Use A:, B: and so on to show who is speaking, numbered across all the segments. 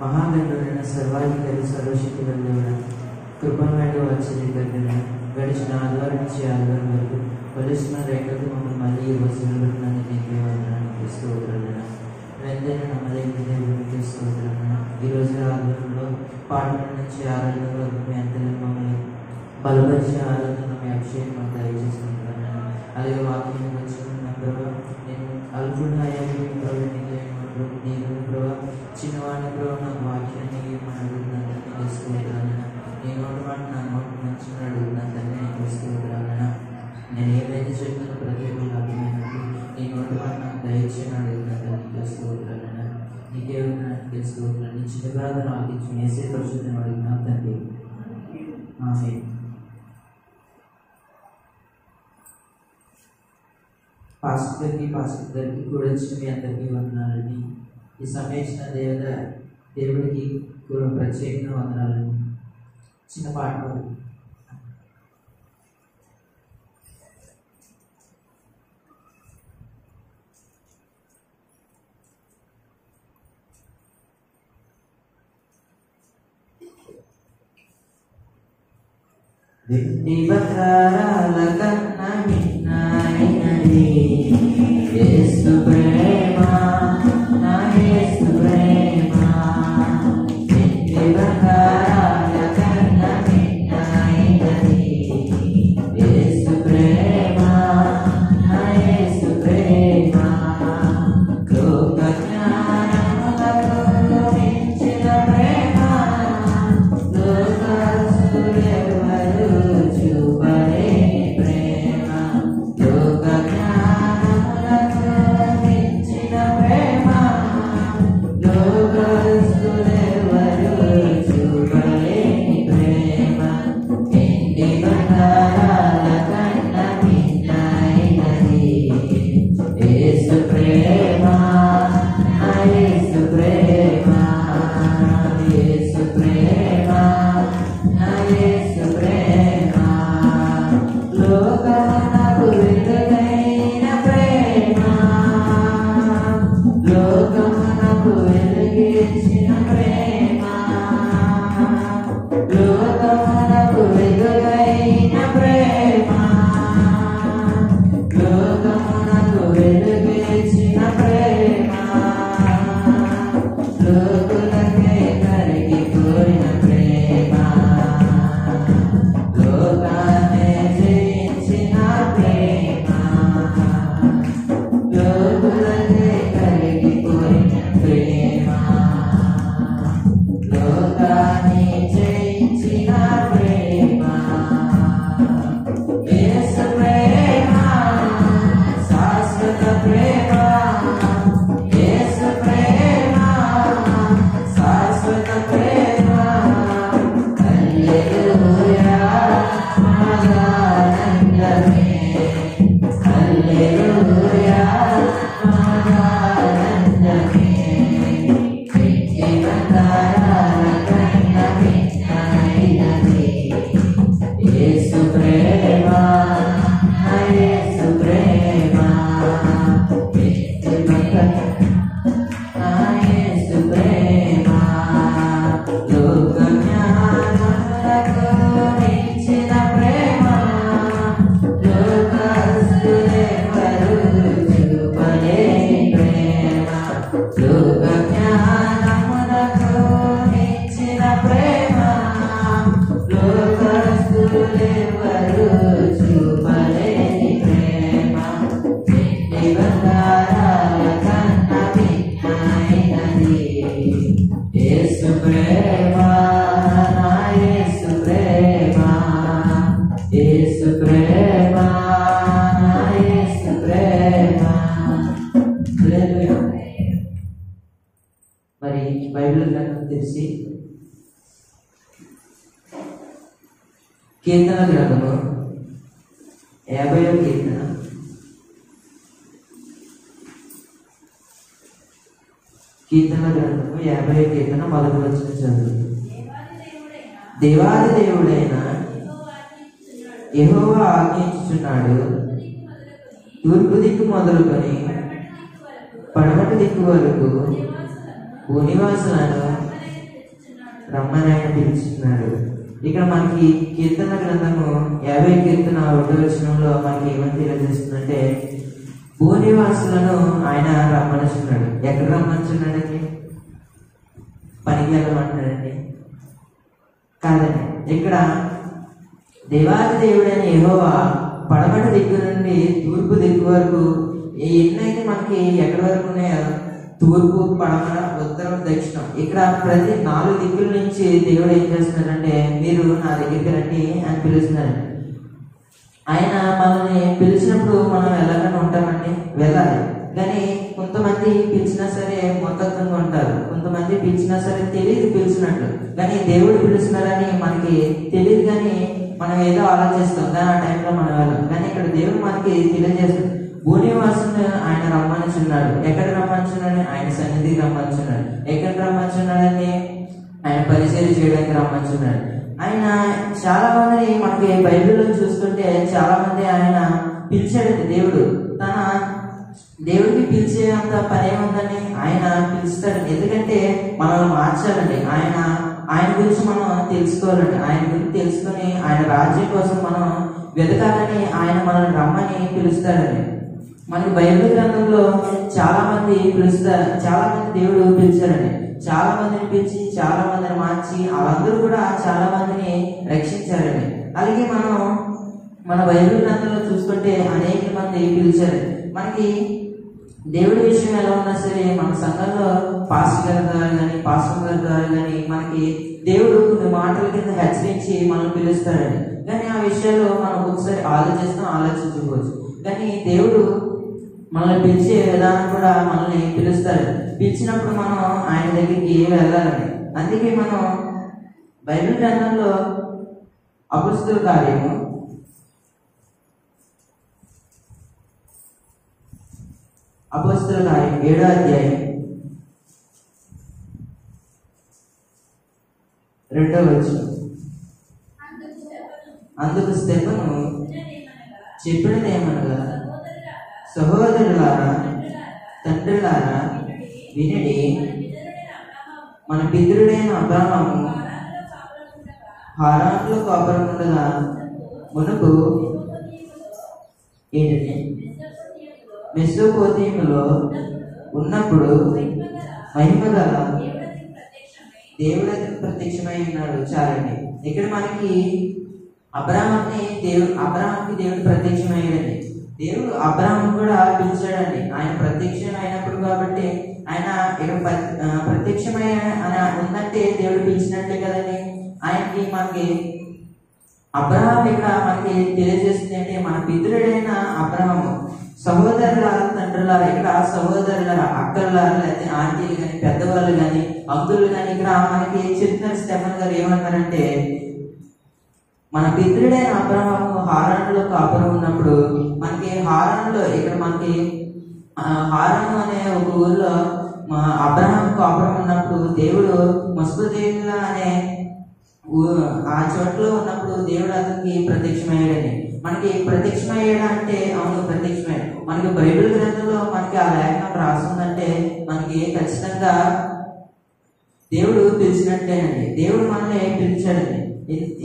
A: మహాగణుడైన సర్వాధికారి సర్వశక్తి దేవుడా, కృపమేడు వచ్చి దగ్గర గడిచిన ఆదివారం నుంచి ఆదివారం వరకు కొలిసిన రేఖలు మమ్మల్ని మళ్ళీ ఈ రోజు నిలబెట్టినందుకు నీకే వందనాలు తీస్తూ వదలన్నా. వెంటనే నమ్మలేని దేవుడిని తీస్తూ వదలన్నా. ఈరోజు ఆదివారంలో పాటల నుంచి ఆరాధన వరకు మీ అంతలో మమ్మల్ని బలపరిచే ఆరాధన మీ అభిషేకం దయచేసుకుంటున్నాను. అలాగే వాక్యం వచ్చిన ప్రభావ నేను అల్పుడు అయ్యాను నేను ప్రభావ చిన్నవాడిని ప్రభావ నాకు వాక్యాన్ని అడుగుతున్నాను తీసుకుంటున్నాను. నీ నోటి మాట నా నోటి మంచిగా అడుగుతున్నాను తల్లి నేను తీసుకుంటున్నాను. నేను ఏదైతే చెప్తున్నా ప్రత్యేకంగా అర్థమైనట్టు నీ నోటి మాట నాకు దయచేసి అడుగుతున్నాను తల్లి తీసుకుంటున్నాను. నీకే నాకు తెలుసుకుంటున్నాను. నీ చిన్న ప్రార్థన ఆలోచించి వేసే పరిశుద్ధం అడుగుతున్నాను తండ్రి. ఆమేన్. పాస్టర్ గారికి కూడా వచ్చిన మీ అందరికీ వందనాలండి. ఈ సమయించిన దేవుడికి కూడా ప్రత్యేకంగా వందనాలండి. చిన్న పాట పాడు. దివతారాల కన్నా మిన్నైనది యేసు ప్రేమ, నా యేసు ప్రేమ. దివతారాల కన్నా మిన్నైనది యేసు ప్రేమ, నా యేసు ప్రేమ. లోక జ్ఞానములకు మించిన ప్రేమ లోకస్తులెవరు చూపలేని ప్రేమ. లోక జ్ఞానములకు మించిన ప్రేమ లోకస్తులెవరు చూపలేని ప్రేమ. ఎండి బంగారాల కన్నా మిన్నైనది యేసు ప్రేమ, నా యేసు ప్రేమ. యేసు ప్రేమ, నా యేసు ప్రేమ. లోకమునకు వెలుగైన ప్రేమ, లోకమునకు వెలుగిచ్చిన ప్రేమ. లోకమునకు వెలుగైన ప్రేమ, లోకమునకు వెలుగిచ్చిన ప్రేమ. లోకులకే కరిగిపోయిన ప్రేమ, లోకాన్ని జయించిన ప్రేమ. లోకులకే కరిగిపోయిన ప్రేమ, లోకాన్ని జయించిన ప్రేమ. యేసు ప్రేమ శాశ్వత ప్రేమ, యేసు ప్రేమ శాశ్వత ప్రేమ. హల్లెలూయా మహానందమే, హల్లెలూయా మహానందమే. ఇంటి బంగారాల కన్నా మిన్నైనది యేసు ప్రేమ, నా యేసు ప్రేమ. ఇంటి నా యేసు ప్రేమ. లోక జ్ఞానములకు మించిన ప్రేమ లోకస్తులెవరు చూపలేని ప్రేమ. లోక జ్ఞానములకు మించిన ప్రేమ లోకస్తులెవరు చూపలేని ప్రేమ. ఇంటి బంగారాల కన్నా హల్లెలూయా. మరి బైబిల్ గ్రంథం తెరిచి కీర్తన గ్రంథము 50వ కీర్తన గ్రంథము 50వ కీర్తన మొదటి వచనం చదువు. దేవాది దేవుడైన యెహోవా ఆజ్ఞించుచున్నాడు, తూర్పు దిక్కు మొదలుకొని పడమటి దిక్కు వరకు భూనివాసులను రమ్మని ఆయన పిలుచున్నాడు. ఇక్కడ మనకి కీర్తన గ్రంథము 50 కీర్తన 1వ వచనంలో మనకి ఏమని తెలియజేస్తుందంటే, భూనివాసులను ఆయన రమ్మనుచున్నాడు. ఎక్కడ రమ్మనుచున్నాడండి? పనికి వెళ్ళమంటున్నాడండి? కాదండి. ఇక్కడ దేవాది దేవుడైన యెహోవా పడమటి దిక్కు నుండి తూర్పు దిక్కు వరకు ఎన్నైతే మనకి ఎక్కడి వరకు ఉన్నాయో, తూర్పు, పడమర, ఉత్తరం, దక్షిణం, ఇక్కడ ప్రతి 4 దిక్కుల నుంచి దేవుడు ఏం చేస్తున్నాడంటే, మీరు నా దగ్గరికి రండి అని పిలుస్తున్నాడు. ఆయన మనల్ని పిలిచినప్పుడు మనం ఎలాగైనా ఉంటామండి, వెళ్ళాలి. కానీ కొంతమంది పిలిచినా సరే మొత్తంగా ఉంటారు, కొంతమంది పిలిచినా సరే తెలియదు పిలిచినట్లు. కానీ దేవుడు పిలుస్తున్నాడని మనకి తెలియదు, కానీ మనం ఏదో ఆలోచిస్తాం, కానీ ఆ టైంలో మనం వెళ్ళాం. కానీ ఇక్కడ దేవుడు మనకి తెలియజేస్తాడు, భూనివాసుని ఆయన రమ్మనుచున్నాడు. ఎక్కడ రమ్మనుచున్నాడు? ఆయన సన్నిధికి రమ్మనుచున్నాడు. ఎక్కడ రమ్మనుచున్నాడని? ఆయన పరిచర్య చేయడానికి రమ్మనుచున్నాడు. ఆయన చాలా మందిని మనకి బైబిల్లో చూస్తుంటే చాలా మంది ఆయన పిలిచాడండి. దేవుడికి పిలిచే అంత పని ఏముందని ఆయన పిలుస్తాడు. ఎందుకంటే మనల్ని మార్చాలండి. ఆయన గురించి మనం తెలుసుకోవాలండి. ఆయన గురించి తెలుసుకొని ఆయన రాజ్యం కోసం మనం వెతకాలని ఆయన మనల్ని రమ్మని పిలుస్తాడండి. మనకి బైబిల్ గ్రంథంలో చాలా మంది పిలుస్తారు, చాలా మంది దేవుడు పిలిచారండి. చాలా మందిని పిలిచి చాలా మందిని మార్చి వాళ్ళందరూ కూడా చాలా మందిని రక్షించారండి. అలాగే మనం మన బైబిల్ గ్రంథంలో చూసుకుంటే అనేక మంది పిలిచారు. మనకి దేవుడి విషయం ఎలా ఉన్నా సరే మన సంఘంలో పాస్టర్ గారి ద్వారా కానీ పాస్టర్ గారి ద్వారా కానీ మనకి దేవుడు కొన్ని మాటల కింద హెచ్చరించి మనం పిలుస్తారండి. కానీ ఆ విషయాల్లో మనం ఒకసారి ఆలోచించుకోవచ్చు. కానీ దేవుడు మనల్ని పిలిచే విధానం కూడా మనల్ని పిలుస్తారు. పిలిచినప్పుడు మనం ఆయన దగ్గరికి వెళ్ళాలని. అందుకే మనం బైబిల్ గ్రంథంలో అపొస్తలుల కార్యము 7వ అధ్యాయం 2వ వచనం. అందుకు స్టెఫను చెప్పినదేమనగా, సహోదరులారా, తండ్రులారా, వినడి. మన పితరుడైన అబ్రాహాము హారానులో కాపురముండగా మునుపు ఏంటంటే మెసొపొతేమియాలో ఉన్నప్పుడు మహిమగల దేవుడు ప్రత్యక్షమై ఉన్నాడు. చాలండి. ఇక్కడ మనకి అబ్రాహాంకి దేవుడు ప్రత్యక్షమయ్యాడండి. దేవుడు అబ్రాహాం కూడా పిలిచాడండి. ఆయన ప్రత్యక్షం అయినప్పుడు కాబట్టి ఆయన ఇక్కడ ప్రత్యక్షమై అని ఉందంటే దేవుడు పిలిచినట్టే కదండి. మనకి అబ్రాహాం ఇక్కడ మనకి తెలియజేస్తుంది అంటే, మన పితరుడైన అబ్రాహాము సహోదరులారా, తండ్రులారా. ఇక్కడ సహోదరులారా, అక్కలారా, లేకపోతే ఆంటీలు కానీ పెద్దవాళ్ళు కానీ అంకులు కానీ ఇక్కడ మనకి చెప్తున్నారు. స్టెఫన్ గారు ఏమన్నారంటే, మన పితరుడైన అబ్రాహాము హారానులో కాపురం ఉన్నప్పుడు మనకి హారానులో ఇక్కడ మనకి హారాను అనే ఒక ఊర్లో అబ్రాహాం కాపురం ఉన్నప్పుడు దేవుడు మెసొపొతేమియా అనే ఆ చోట్లో ఉన్నప్పుడు దేవుడు అతనికి ప్రత్యక్షమయ్యాడని. మనకి ప్రత్యక్షమయ్యాడు అంటే అవును ప్రత్యక్షమయ్యాడు. మనకి బైబిల్ గ్రంథంలో మనకి ఆ లేఖనం రాస్తుందంటే మనకి ఖచ్చితంగా దేవుడు పిలిచినట్టేనండి. దేవుడు మనల్ని పిలిచాడండి.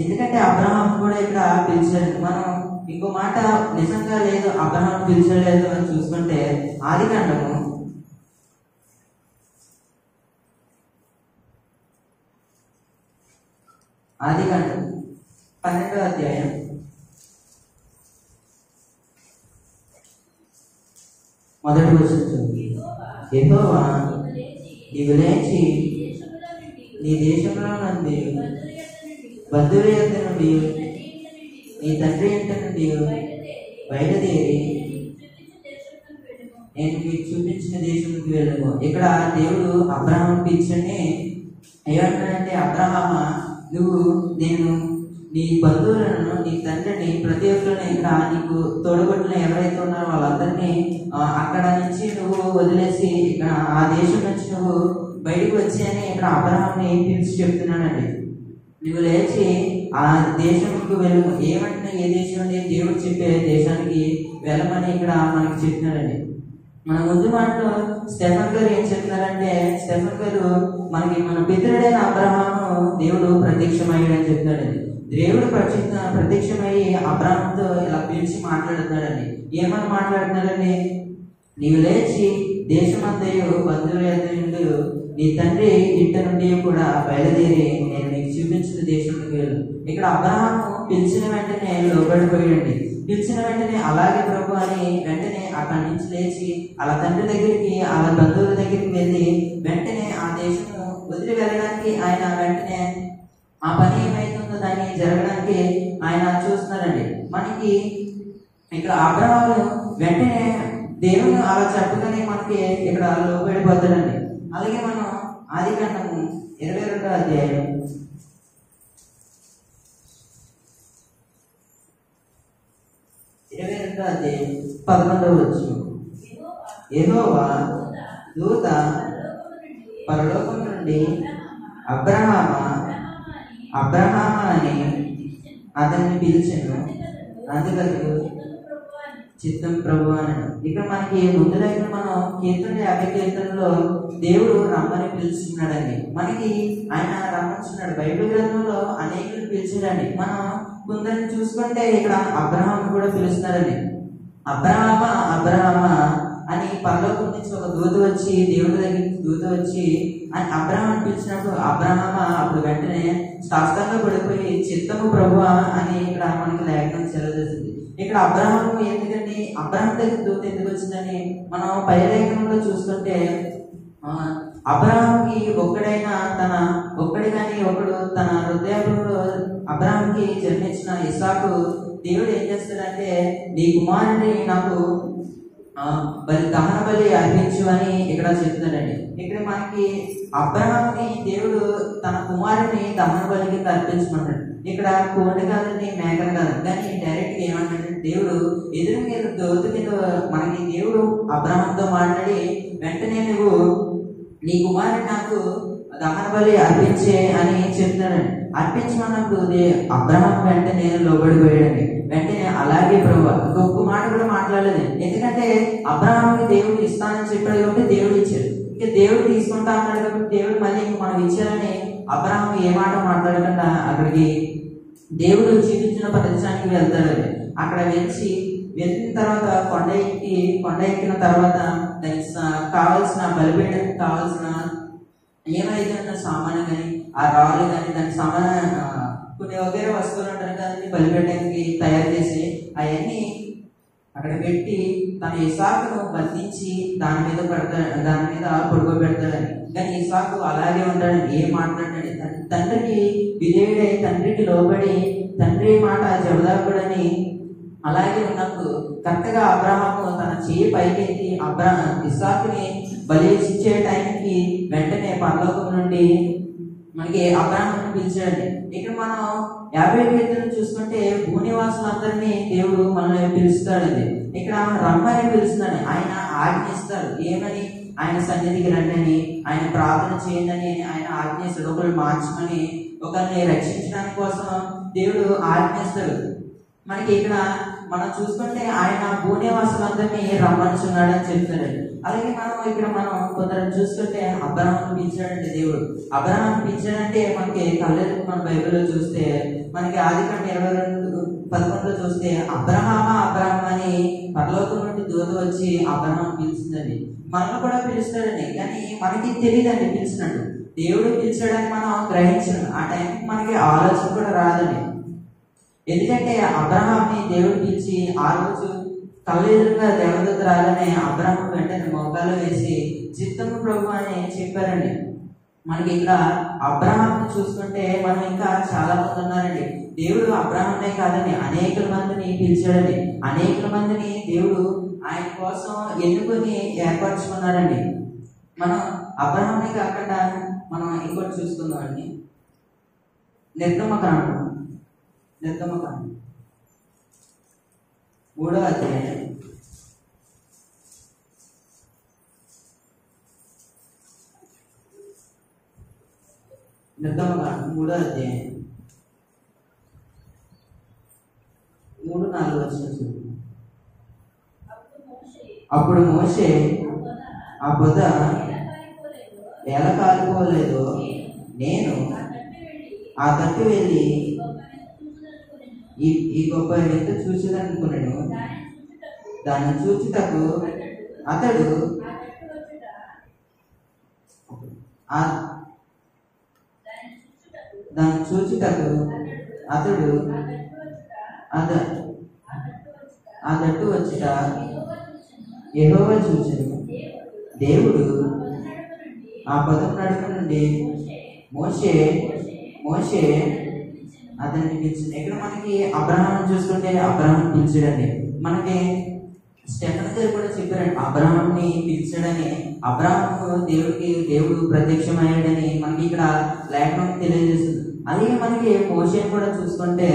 A: ఎందుకంటే అబ్రాహాం కూడా ఇక్కడ పిలిచాడు. మనం ఇంకో మాట నిజంగా లేదు అబ్రాహాం పిలిచలేదు అని చూసుకుంటే ఆదికాండము 12వ అధ్యాయం 1వ వచనం. యెహోవా నీవు లేచి నీ దేశంలో నుండి బంధువుల యొద్ద నుండి నీ తండ్రి ఇంటి నుండి బయలుదేరి నేను మీకు చూపించిన దేశంకి వెళ్ళను. ఇక్కడ దేవుడు అబ్రహాం పిలిచని ఏమంటాడంటే, అబ్రహామ నువ్వు నేను నీ బంధువులను నీ తండ్రిని ప్రతి ఒక్కరిని ఇక్కడ నీకు తోడగొట్టిన ఎవరైతే ఉన్నారో వాళ్ళందరినీ అక్కడ నుంచి నువ్వు వదిలేసి ఇక్కడ ఆ దేశం నుంచి నువ్వు బయటకు వచ్చి అని ఇక్కడ అబ్రహాంని పిలిచి చెప్తున్నానండి. నువ్వు లేచి ఆ దేశంకు వెళ్ళు. ఏమంటున్నా ఏ దేశం అని దేవుడు చెప్పే దేశానికి వెళ్ళమని ఇక్కడ మనకి చెప్తున్నారండి. మన ముందు మాటలో స్టెఫన్ గారు ఏం చెప్తున్నారంటే, స్టెఫన్ గారు మనకి మన పితరుడైన అబ్రహాము దేవుడు ప్రత్యక్షమయ్యాడని చెప్తున్నాడండి. దేవుడు ప్రత్యక్షమయ్యి అబ్రహాంతో ఇలా పిలిచి మాట్లాడుతున్నాడండి. ఏమని మాట్లాడుతున్నాడండి? నీవు లేచి దేశమంతయు బంధువుల నుండి నీ తండ్రి ఇంటి నుండి కూడా బయలుదేరి నేను నీకు చూపించిన దేశంలోకి వెళ్ళు. ఇక్కడ అబ్రహాము పిలిచిన వెంటనే లోబడిపోయాడండి. పిలిచిన వెంటనే అలాగే ప్రభు అని వెంటనే అక్కడి నుంచి లేచి అలా తండ్రి దగ్గరికి అలా బంధువుల దగ్గరికి వెళ్ళి వెంటనే ఆ దేశము వదిలి వెళ్ళడానికి ఆయన వెంటనే ఆ పని ఏమైతుందో దాన్ని జరగడానికి ఆయన చూస్తున్నారండి. మనకి ఇక్కడ అబ్రహాము వెంటనే దేవుని అలా చెప్పగానే మనకి ఇక్కడ లోబడిపోతాడండి. అలాగే మనం ఆదికాండము 22వ అధ్యాయం 11వ వచనం. యెహోవా దూత పరలోకం నుండి అబ్రహామ అని అతన్ని పిలిచెను. అందుకు చిత్తం ప్రభు అని. ఇక్కడ మనకి ముందుగా మనం కీర్తన 50 కీర్తనలో దేవుడు రమ్మని పిలుస్తున్నాడండి. మనకి ఆయన రమ్మంటున్నాడు. బైబిల్ గ్రంథంలో అనేకులు పిలిచాడండి. మనం కొందరిని చూసుకుంటే ఇక్కడ అబ్రహాం కూడా పిలుస్తున్నారండి. అబ్రహామ అని పరలోకం నుంచి ఒక దూత వచ్చి దేవుడి దగ్గరికి దూత వచ్చి అని అబ్రహాం పిలిచినప్పుడు అబ్రహామ అప్పుడు వెంటనే శాస్త్రంగా పడిపోయి చిత్తము ప్రభు అని ఇక్కడ మనకి లేఖనం సెలవుస్తుంది. ఇక్కడ అబ్రహాం ఎందుకండి అబ్రహాం దగ్గర దూత ఎందుకు వచ్చిందని మనం పై లేఖనంలో చూస్తుంటే అబ్రహాంకి ఒక్కడి కానీ ఒకడు తన హృదయంలో అబ్రహాంకి జన్మించిన ఇస్సాకు దేవుడు ఏం చేస్తాడంటే నీ కుమారుడిని నాకు దహన బలి అర్పించు అని ఇక్కడ చెప్తున్నాడండి. ఇక్కడ మనకి అబ్రహాంని దేవుడు తన కుమారుడిని దహన బలికి అర్పించమన్నాడు. ఇక్కడ కోడి కాదండి, మేకలు కాదు, కానీ డైరెక్ట్ గా ఏమంటాడు దేవుడు ఎదురు మీద దోత కింద మనకి దేవుడు అబ్రహాంతో మాట్లాడి వెంటనే నువ్వు నీ కుమారుడు నాకు దహన బలి అర్పించే అని చెప్తున్నాడు. అర్పించమన్నప్పుడు అబ్రహాం వెంటనే లోబడిపోయాడండి. వెంటనే అలాగే ప్రభు ఒక్క మాట కూడా మాట్లాడలేదు. ఎందుకంటే అబ్రహాంకి దేవుడు ఇస్తానని చెప్పాడు కాబట్టి దేవుడు ఇచ్చాడు. ఇక దేవుడు తీసుకుంటా అన్నాడు కాబట్టి దేవుడు మళ్ళీ మనం ఇచ్చారని అబ్రహాం ఏ మాట మాట్లాడకుండా అక్కడికి దేవుడు చూపించిన ప్రదేశానికి వెళ్తాడు. అక్కడ వెళ్ళిన తర్వాత కొండ ఎక్కిన తర్వాత దానికి కావాల్సిన బలిపీఠానికి కావాల్సిన ఏమైతే సామాను కానీ ఆ రాళ్ళు కానీ దానికి కొన్ని వగేరే వస్తువులు ఉంటారు కదండి బలిపీఠానికి తయారు చేసి అవన్నీ అక్కడ పెట్టి తన ఇసాకును బంధించి దాని మీద పడుకోబెడతాడని. కానీ ఇసాకు అలాగే ఉంటాడని ఏం మాట్లాడాడు, తండ్రికి విధేయుడై తండ్రికి లోబడి తండ్రి మాట జబదాకుడని అలాగే ఉన్నప్పుడు కరెక్ట్ గా అబ్రహాము తన చేయి పైకెత్తి ఇస్సాకుని బలి ఇచ్చే టైంకి వెంటనే పరలోకం నుండి మనకి అబ్రహాముని పిలిచాడండి. ఇక్కడ మనం 50 కీర్తనలు చూసుకుంటే భూనివాసులందరినీ దేవుడు మనల్ని పిలుస్తాడండి. ఇక్కడ రమ్మని పిలుస్తున్నాడు. ఆయన ఆజ్ఞిస్తాడు. ఏమని? ఆయన సన్నిధికి రండి, ఆయన ప్రార్థన చేయండి, ఆయన ఆజ్ఞిస్తాడు. ఒకరు మార్చమని, ఒకరిని రక్షించడానికి కోసం దేవుడు ఆజ్ఞిస్తాడు. మనకి ఇక్కడ మనం చూసుకుంటే ఆయన భూనివాసులందరినీ రమ్మనిచున్నాడని చెప్తాడండి. అలాగే మనం కొందరు చూసుకుంటే అబ్రహామును పిలిచాడంటే దేవుడు. అబ్రహామును పిలిచాడంటే మనకి కళ్ళెదుకు మన బైబిల్లో చూస్తే మనకి ఆదికాండం 22:11 చూస్తే అబ్రహామ అని పరలోకం నుండి దూత వచ్చి అబ్రహాం పిలిచిందండి. మనల్ని కూడా పిలుస్తాడండి, కానీ మనకి తెలియదండి పిలిచినట్టు. దేవుడు పిలిచాడని మనం గ్రహించడం ఆ టైంకి మనకి ఆలోచన కూడా రాదండి. ఎందుకంటే అబ్రహాంని దేవుడు పిలిచి ఆ రోజు కళ్ళ ఎదురుగా దేవదూత రాగానే అబ్రహాం వెంటనే మోకాలు వేసి చిత్తము ప్రభు అని చెప్పారండి. మనకి ఇక్కడ అబ్రహాంని చూసుకుంటే మనం ఇంకా చాలా మంది ఉన్నారండి. దేవుడు అబ్రహాంనే కాదండి అనేక మందిని పిలిచాడండి. అనేక మందిని దేవుడు ఆయన కోసం ఎన్నుకొని ఏర్పరచుకున్నారండి. మనం అబ్రహామే కాకుండా మనం ఇంకోటి చూసుకుందామండి. నిర్గమకాండం 3వ అధ్యాయం 3వ అధ్యాయం 3-4 వచనాలు. అప్పుడు మోషే ఆ పొద ఎలా కాలిపోలేదో నేను ఆ తట్టు వెళ్ళి ఈ గొప్ప ఎంత చూసేదనుకున్నాను. దాన్ని చూచుటకు అతడు ఆ తట్టు వచ్చుట యెహోవా చూచెను. దేవుడు ఆ పదం నడుమ నుండి మోషే అతన్ని పిలిచింది. ఇక్కడ మనకి అబ్రహాం చూసుకుంటే అబ్రహాం పిలిచాడండి. మనకి స్టెఫెన్ గారు కూడా చెప్పారండి అబ్రహాంని పిలిచాడని. అబ్రహాము దేవుడు ప్రత్యక్షమయ్యాడని మనకి ఇక్కడ లేఖనం తెలియజేస్తుంది. అదే మనకి మోషేని కూడా చూసుకుంటే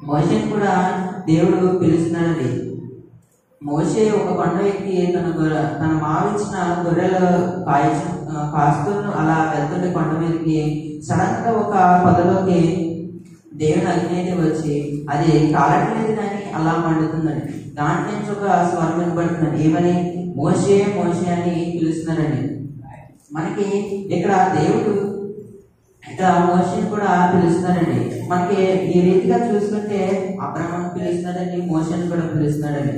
A: మోషేని కూడా దేవుడు పిలుస్తున్నాడండి. మోషే ఒక కొండ ఎక్కి తన మావిచ్చిన గొర్రెలు కాస్తూ అలా వెళ్తుంటే కొండ మీదకి సడన్ గా ఒక పొదలోకి దేవుని అగ్ని అయితే వచ్చి అది కాలట్లేదు కానీ అలా మండుతుందండి. దాంట్లో నుంచి ఒక స్వరం వినబడుతుందండి. ఏమని? మోషే మోషే అని పిలుస్తున్నారండి. మనకి ఇక్కడ దేవుడు ఇక్కడ మోషేని కూడా పిలుస్తున్నారండి. మనకి ఈ రీతిగా చూసుకుంటే అబ్రహాం పిలుస్తున్నాడండి, మోషేని కూడా పిలుస్తున్నాడండి.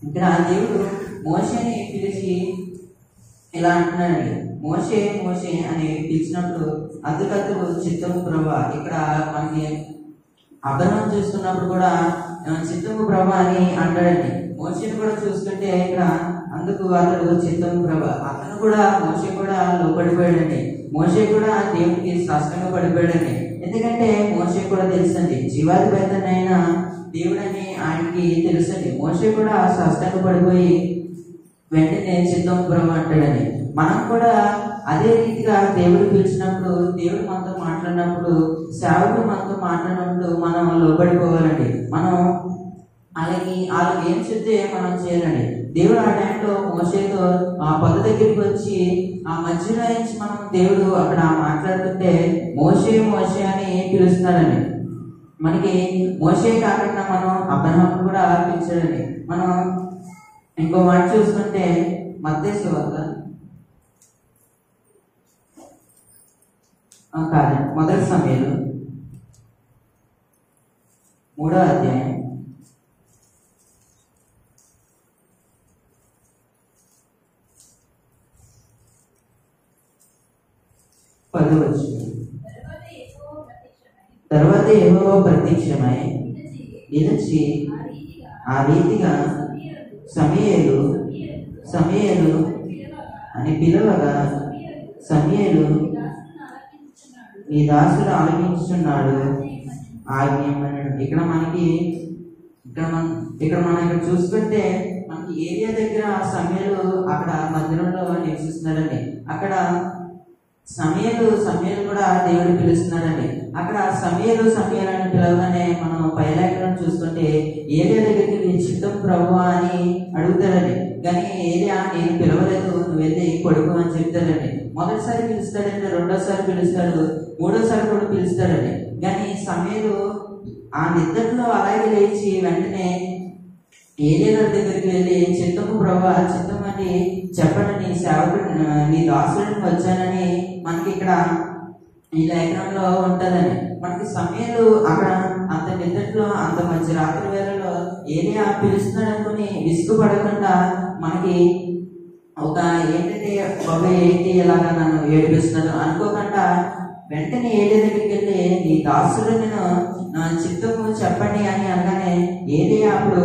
A: ఇక్కడ దేవుడు మోషేని పిలిచి ఇలా అంటున్నాడండి, మోషే మోషే అని పిలిచినప్పుడు అందుకతడు చిత్తము ప్రభా. ఇక్కడ మనకి అబ్రహాం చూస్తున్నప్పుడు కూడా చిత్తము ప్రభా అని అంటాడండి. మోషేని కూడా చూసుకుంటే ఇక్కడ అందుకు అతడు చిత్తము ప్రభా. అతను కూడా మోషే కూడా లోపడిపోయాడండి. మోషే కూడా దేవుడికి సాష్టాంగ పడిపోయాడండి. ఎందుకంటే మోషే కూడా తెలుసండి జీవాధిపతినైన దేవుడని ఆయనకి తెలుసండి. మోషే కూడా సాష్టాంగ పడిపోయి వెంటనే చిత్తం ప్రభు అంటాడని. మనం కూడా అదే రీతిగా దేవుడు పిలిచినప్పుడు, దేవుడు మనతో మాట్లాడినప్పుడు, సేవకుడు మనతో మాట్లాడినప్పుడు మనం లోబడిపోవాలండి. మనం వాళ్ళకి ఏం చెప్తే మనం చేయాలండి. దేవుడు ఆ టైంలో మోషేతో ఆ పొద దగ్గరికి వచ్చి ఆ మధ్యలో నుంచి మనం దేవుడు అక్కడ మాట్లాడుతుంటే మోషే మోషే అని పిలుస్తున్నాడండి. మనకి మోషే కాకుండా మనం అబ్రహాం కూడా పిలిచాడండి. మనం ఇంకో మాట చూసుకుంటే మత్తయి సువార్త కాదండి, మొదటి సమయంలో 3వ అధ్యాయం 10వ వచనం. తర్వాత యెహోవా ప్రత్యక్షమై నిలిచి ఆ రీతిగా సమూయేలు అని పిలవగా సమూయేలు నీ దాసుడు ఆలకించుచున్నాడు ఆజ్ఞామన్నాడు. ఇక్కడ మనం చూసుకుంటే మనకి ఏరియా దగ్గర సమూయేలు అక్కడ మందిరంలో నివసిస్తున్నాడండి. అక్కడ సమూయేలు కూడా దేవుడు పిలుస్తున్నాడండి. అక్కడ సమూయేలు అని పిలవగానే మనం పైలేఖనం చూసుకుంటే ఏరియా దగ్గరికి చిత్తం ప్రభు అని అడుగుతాడండి. కానీ ఏరియా నేను పిలవలేదు, నువ్వు వెళ్ళి కొడుకు అని చెప్తాడండి. మొదటిసారి పిలుస్తాడంటే, రెండోసారి పిలుస్తాడు, మూడోసారి కూడా పిలుస్తాడండి. కానీ సమూయేలు ఆ నిద్రలో అలాగే లేచి వెంటనే ఏలియా దగ్గరికి వెళ్ళి చిత్తము ప్రభా, చిత్తం అని చెప్పండి, నీ సేవకుడు నీ దాసుడిని వచ్చానని మనకి ఇక్కడ ఈ లేఖనంలో ఉంటుందండి. మనకి సమూయేలు అక్కడ అంత నిద్రలో అంత మంచి రాత్రి వేళలో ఏలియా పిలుస్తున్నాడు అనుకుని విసుగుపడకుండా మనకి ఒక ఏంటంటే బాబా ఏంటి ఇలాగా నన్ను ఏడిపిస్తున్నాడు అనుకోకుండా వెంటనే ఏలియా దగ్గరికి వెళ్ళి నీ దాసుడు నేను చిత్తము చెప్పండి అని అనగానే ఏలియా అప్పుడు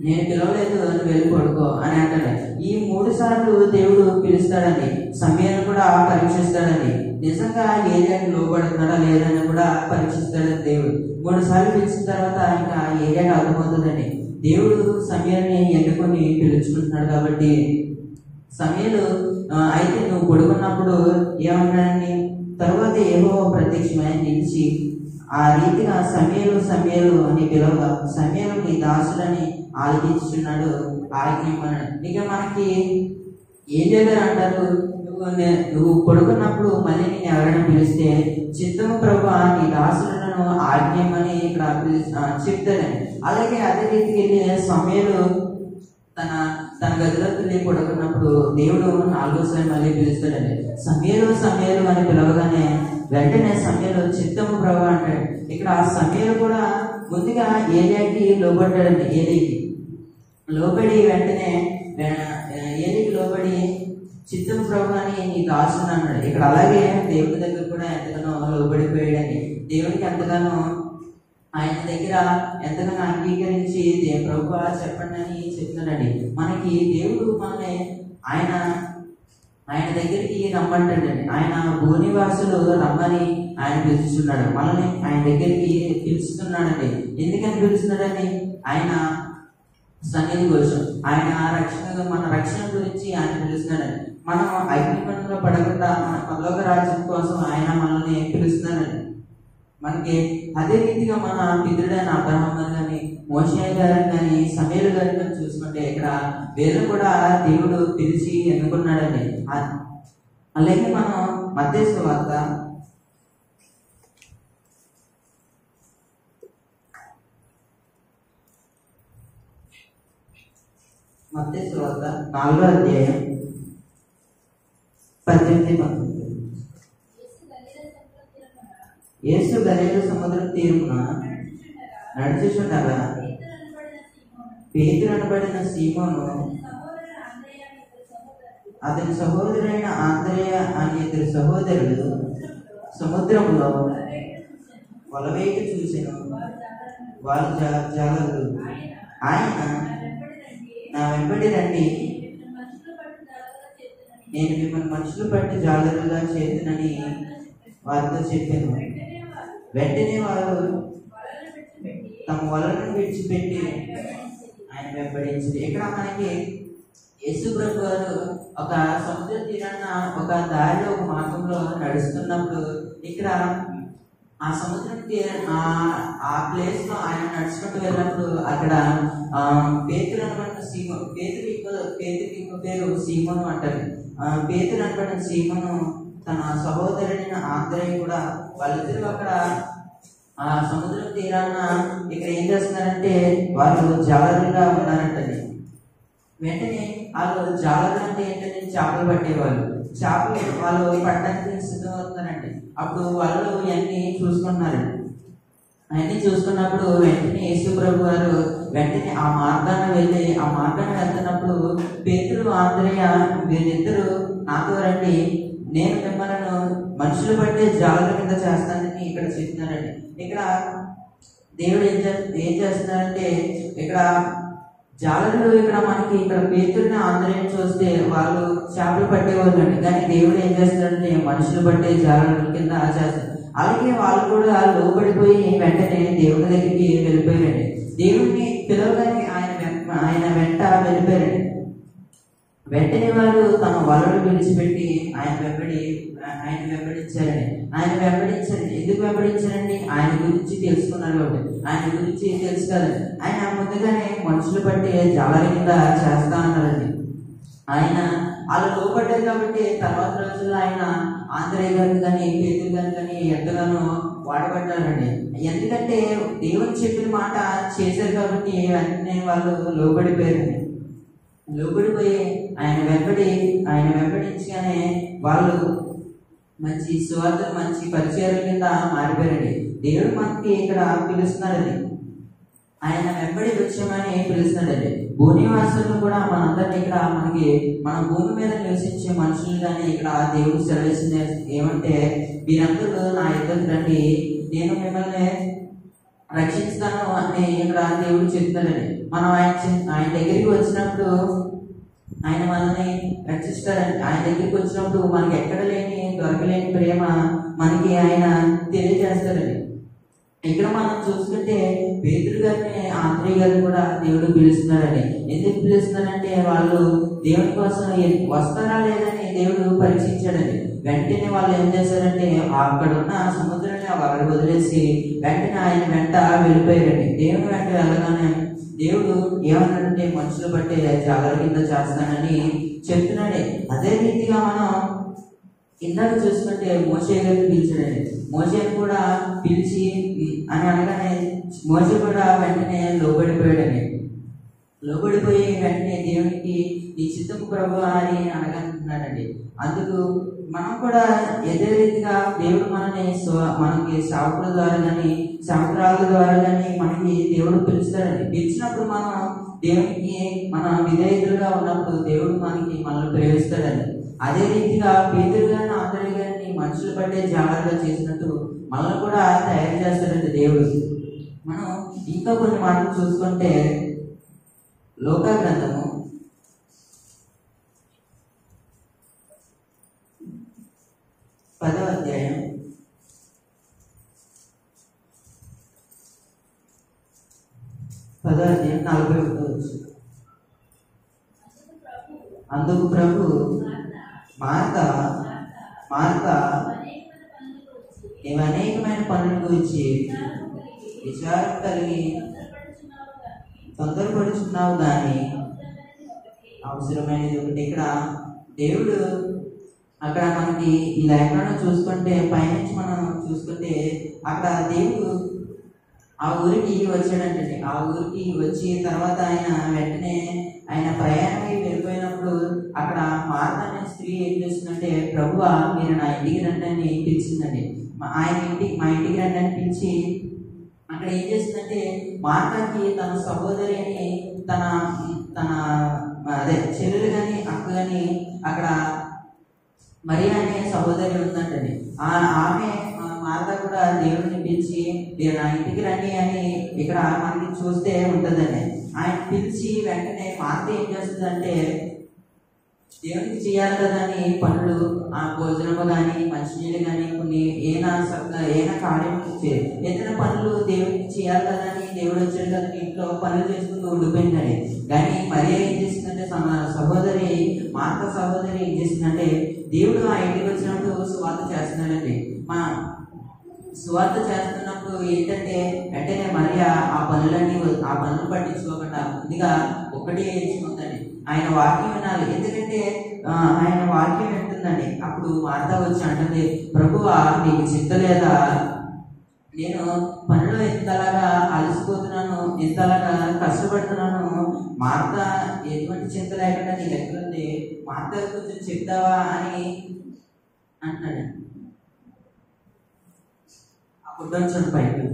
A: నేను పిలవలేదు, నువ్వు వెళ్ళి పడుకో అని అంటాడు. ఈ 3 సార్లు దేవుడు పిలుస్తాడండి. సమూయేలు కూడా పరీక్షిస్తాడండి. నిజంగా ఏరియాకి లోపడుతున్నాడా లేదని కూడా పరీక్షిస్తాడని దేవుడు. 3 సార్లు పిలిచిన తర్వాత ఇంకా ఏరియాకి అర్థమవుతుందండి. దేవుడు సమయాన్ని ఎన్నుకొని పిలుచుకుంటున్నాడు. కాబట్టి సమయాలు అయితే నువ్వు పడుకున్నప్పుడు ఏమన్నాడని తర్వాత యెహోవా ప్రత్యక్షమై నిలిచి ఆ రీతిగా సమయాలు అని పిలవగా సమయాలు నీ దాసులని ఆలకించున్నాడు ఆజ్ఞాపన్నాడు. ఇక మనకి ఏం చేయాలి అంటారు, నువ్వు పడుకున్నప్పుడు మళ్ళీ నేను ఎవరైనా పిలిస్తే చిత్తము ప్రభువా నీ దాసులను ఆజ్ఞమని ఇక్కడ చెప్తాడని. అలాగే అదే రీతికి వెళ్ళి సమయాలు తన గదిలోకి వెళ్ళి పడుకున్నప్పుడు దేవుడు 4సారి మళ్ళీ పిలుస్తాడండి. సమయాలు అని పిలవగానే వెంటనే సమయాలు చిత్తము ప్రభు అంటాడు. ఇక్కడ ఆ సమయాలు కూడా ముందుగా ఏలియాకి లోబడ్డాడండి. ఏలికి లోబడి వెంటనే ఏలికి లోబడి చిత్తము ప్రభు అని నీ దాసుని అన్నాడు. ఇక్కడ అలాగే దేవుడి దగ్గర కూడా ఎంతగానో లోబడిపోయాడని, దేవుడికి ఎంతగానో ఆయన దగ్గర ఎంతగానో అంగీకరించి ప్రభు చెప్పండి అని చెప్తున్నాడండి. మనకి దేవుడు మనల్ని ఆయన దగ్గరికి రమ్మంటాడండి. ఆయన భూనివాసులు రమ్మని ఆయన పిలుస్తున్నాడు. మనల్ని ఆయన దగ్గరికి పిలుస్తున్నాడండి. ఎందుకని పిలుస్తున్నాడండి? ఆయన సన్నిధి కోసం, ఆయన మన రక్షణ గురించి ఆయన పిలుస్తున్నాడండి. మనం అగ్నిపంలో పడకుండా మన పరలోక రాజ్యం కోసం ఆయన మనల్ని పిలుస్తున్నాడండి. మనకి అదే రీతిగా మన పితృడైన అబ్రహాం కానీ మోషే గారిని కానీ సమయలు గారిని కానీ చూసుకుంటే ఇక్కడ వీళ్ళు కూడా దేవుడు పిలిచి ఎన్నుకున్నాడండి. అలాగే మనం మత్తయి సువార్త 4వ అధ్యాయం 18-19. యేసు గలిలయ సముద్రం తీరున నడుచుచుండగా పేతురు అనబడిన సీమోను అతని సహోదరుడైన ఆంద్రేయ అనే ఇద్దరు సహోదరులు సముద్రంలో వలవేట చూసెను. వారు జాలరు. ఆయన నా వెంబడి రండి, నేను మిమ్మల్ని మనుషులు పట్టి జాలరుగా చేతునని వారితో చెప్పాను. వెంటనే వారు తమ వలను విడిచిపెట్టి ఆయన వెంబడించారు. ఇక్కడ మనకి యేసు ప్రభు గారు ఒక సముద్ర తీరాన ఒక దారిలో ఒక మార్గంలో నడుస్తున్నప్పుడు ఇక్కడ ఆ సముద్రం ఆ ప్లేస్ లో ఆయన నడుచుకుంటూ వెళ్ళినప్పుడు అక్కడ పేతురు అనబడిన సీమోను, పేతురు ఇంకో పేరు సీమోను అంటారు. పేతురు అనబడిన సీమోను తన సహోదరుడైన ఆంద్రేయ కూడా వాళ్ళిద్దరూ అక్కడ ఆ సముద్రం తీరాన ఇక్కడ ఏం చేస్తున్నారంటే వాళ్ళు జాలరులుగా ఉన్నారంటండి. వెంటనే వాళ్ళు జాలరు అంటే ఏంటంటే చేపలు పట్టేవాళ్ళు. చేపలు వాళ్ళు పట్టడానికి సిద్ధం అవుతున్నారండి. అప్పుడు వాళ్ళు ఇవన్నీ చూసుకుంటున్నారండి. అవన్నీ చూసుకున్నప్పుడు వెంటనే యేసు ప్రభు గారు వెంటనే ఆ మార్గాన్ని వెళ్తున్నప్పుడు పేతురు ఆంద్రేయ వీళ్ళిద్దరూ నాతో రండి, నేను మిమ్మల్ని మనుషులు పట్టే జాలల కింద చేస్తానని ఇక్కడ చెప్తున్నారండి. ఇక్కడ దేవుడు ఏం చేస్తున్నారంటే ఇక్కడ జాలరులు ఇక్కడ మనకి ఇక్కడ పేతురుని ఆంధ్రని చూస్తే వాళ్ళు చేపలు పట్టేవాళ్ళు అండి. కానీ దేవుడు ఏం చేస్తాడంటే మనుషులు పట్టే జాలరుల కింద చేస్తారు. అలాగే వాళ్ళు కూడా లోబడిపోయి వెంటనే దేవుడి దగ్గరికి వెళ్ళిపోయారండి. దేవుడిని పిలవగానే ఆయన వెంట వెళ్ళిపోయారండి. వెంటనే వారు తమ వలను విడిచిపెట్టి ఆయన వెంబడించారండి. ఎందుకు వెంబడించారండి? ఆయన గురించి తెలుసుకున్నారు కాబట్టి. ఆయన గురించి తెలుసు కదండి. ఆయన ముందుగానే మనుషులు పట్టి జాలరి కింద చేస్తా అన్నారండి. ఆయన వాళ్ళు లోపడ్డారు కాబట్టి తర్వాత రోజుల్లో ఆయన ఆంధ్రయ్య గారిని కానీ పేతురు గారిని కానీ ఎంతగానో వాడబడ్డారండి. ఎందుకంటే దేవుని చెప్పిన మాట చేశారు కాబట్టి వెంటనే వాళ్ళు లోబడిపోయారండి. లోబడిపోయి ఆయన వెంబడించగానే వాళ్ళు మంచి సువార్త మంచి పరిచయాల కింద మారిపోయారండి. దేవుడు మనకి ఇక్కడ పిలుస్తున్నాడండి. ఆయన వెంబడి వచ్చామని పిలుస్తున్నాడండి. భూనివాసులను కూడా మనందరినీ ఇక్కడ మన భూమి మీద నివసించే మనుషులు కానీ ఇక్కడ దేవుడు సెలవిస్తుంది ఏమంటే మీరందరూ నా ఎదురు రండి, నేను మిమ్మల్ని రక్షిస్తాను అని ఇక్కడ దేవుడు చెప్తాడండి. మనం ఆయన దగ్గరికి వచ్చినప్పుడు ఆయన మనల్ని రక్షిస్తాడండి. ఆయన దగ్గరికి వచ్చినప్పుడు మనకి ఎక్కడ దొరకలేని ప్రేమ మనకి ఆయన తెలియజేస్తాడండి. ఇక్కడ మనం చూసుకుంటే పేతురు గారిని ఆంధ్రయ్య గారిని కూడా దేవుడు పిలుస్తున్నారండి. ఎందుకు పిలుస్తున్నారంటే వాళ్ళు దేవుని కోసం వస్తారా లేదని దేవుడు పరీక్షించాడండి. వెంటనే వాళ్ళు ఏం చేశారంటే అక్కడ ఉన్న సముద్రాన్ని అక్కడ వదిలేసి వెంటనే ఆయన వెంట వెళ్ళిపోయారండి. దేవుని వెంట వెళ్ళగానే దేవుడు ఏమన్నాడంటే మనుషులు బట్టి జాగ్రత్త కింద చేస్తానని చెప్తున్నాడే. అదే రీతిగా మనం ఇందాక చూసుకుంటే మోషే గారిని పిలిచాడండి. మోషేని కూడా పిలిచి అని అనగానే మోషే కూడా వెంటనే లోబడిపోయాడండి. లోబడిపోయి వెంటనే దేవునికి నీ చిత్తము ప్రభువా అని అనగంటున్నాడండి. అందుకు మనం కూడా ఎదే రీతిగా దేవుడు మనకి సేవకుల ద్వారా కానీ సేవకురాల ద్వారా కానీ మనకి దేవుడు పిలుస్తాడండి. పిలిచినప్పుడు మనం దేవునికి మన విధేయులుగా ఉన్నప్పుడు దేవుడు మనల్ని ప్రేమిస్తాడండి. అదే రీతిగా పేతురు గారిని ఆంధ్రయ్య గారిని మనుషులు పట్టే జాగ్రత్తగా చేసినట్టు మనల్ని కూడా తయారు చేస్తాడండి దేవుడు. మనం ఇంకా కొన్ని మాటలు చూసుకుంటే లోకా గ్రంథము 10వ అధ్యాయం 41వ వచనం. అందుకు ప్రభు మార్తా నీవు అనేకమైన పనుల గురించి విచారం కలిగి తొందరపడుచున్నావు కానీ అవసరమైనది ఒకటి. ఇక్కడ దేవుడు అక్కడ మనకి ఈ లేఖనాన్ని చూసుకుంటే పైనుంచి మనం చూసుకుంటే అక్కడ దేవుడు ఆ ఊరికి వచ్చాడంటండి. ఆ ఊరికి వచ్చి తర్వాత ఆయన వెంటనే ఆయన ప్రయాణమై వెళ్ళిపోయినప్పుడు అక్కడ మార్తా అనే స్త్రీ ఏం చేస్తుందంటే ప్రభువా మీరు నా ఇంటికి రండి అని పిలిచిందండి. మా ఇంటికి రండి అని పిలిచి అక్కడ ఏం చేస్తుందంటే మార్తాకి తన సహోదరి అని తన అదే చెల్లెలు కానీ అక్క కానీ అక్కడ మరియా అనే సహోదరి ఉందంటండి. ఆమె మార్తా కూడా దేవుడిని పిలిచి నా ఇంటికి రండి అని ఇక్కడ మనకి చూస్తే ఉంటుందండి. ఆయన పిలిచి వెంటనే మార్త ఏం చేస్తుందంటే దేవునికి చేయాలి కదా అని పనులు ఆ భోజనము కానీ మంచినీళ్ళు కానీ కొన్ని ఏనా కార్యం ఏదైనా పనులు దేవునికి చేయాలి కదా అని దేవుడు వచ్చాడు కదా ఇంట్లో పనులు చేసుకుంటూ ఉండిపోయిందండి. కానీ మరియా ఏం చేసిందంటే సహోదరి మార్త సహోదరి ఏం చేసిందంటే దేవుడు ఆ ఇంటికి వచ్చినప్పుడు సువార్త చేస్తున్నాడండి. సువార్త చేస్తున్నప్పుడు ఏంటంటే వెంటనే మరియా ఆ పనులు పట్టించుకోకుండా ముందుగా ఒక్కటే ఎంచుకుందండి. ఆయన వాక్యం వినాలి. ఎందుకంటే ఆయన వాక్యం వింటుందండి. అప్పుడు మార్తా వచ్చి అంటుంది ప్రభువా నీకు చింత లేదా? నేను పనిలో ఎంతలాగా అలసిపోతున్నాను, ఎంతలాగా కష్టపడుతున్నాను. మార్తా ఎటువంటి చింత లేకుండా నీకు ఎక్కడుంది, మార్తా కొంచెం చెప్తావా అని అంటున్నాడు. అప్పుడు పైకి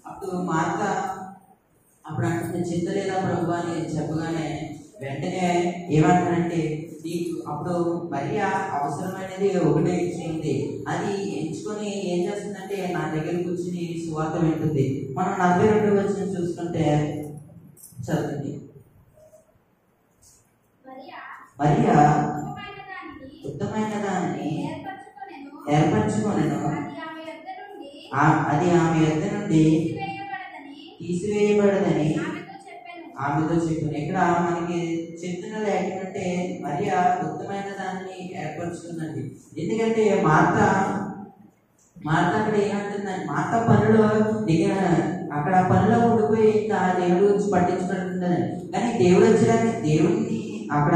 A: అప్పుడు మార్తా అప్పుడు అంటే చింత లేదా ప్రభు అని చెప్పగానే వెంటనే ఏమంటానంటే నీకు అప్పుడు మరియా అవసరమైనది ఒకటే ఇచ్చింది. అది ఎంచుకొని ఏం చేస్తుందంటే నా దగ్గర కూర్చుని సువార్త వింటుంది. మనం 42వ వచనం చూసుకుంటే చదువుతుంది. మరియా ఉత్తమైన దాన్ని ఏర్పరచుకొనెను, అది ఆమె యొద్ద నుండి తీసివేయబడదని ఆమెతో చెప్పాను. ఇక్కడ మనకి చెప్తున్న లేఖనంటే మరియా ఉత్తమైన దాన్ని ఏర్పరచుకుందండి. ఎందుకంటే మార్తా అక్కడ ఏమంటుందండి, మార్తా పనులు అక్కడ పనిలో ఉండిపోయి ఇంకా దేవుడి గురించి పట్టించుకుంటుందని. కానీ దేవుడు వచ్చాడని దేవుడిని అక్కడ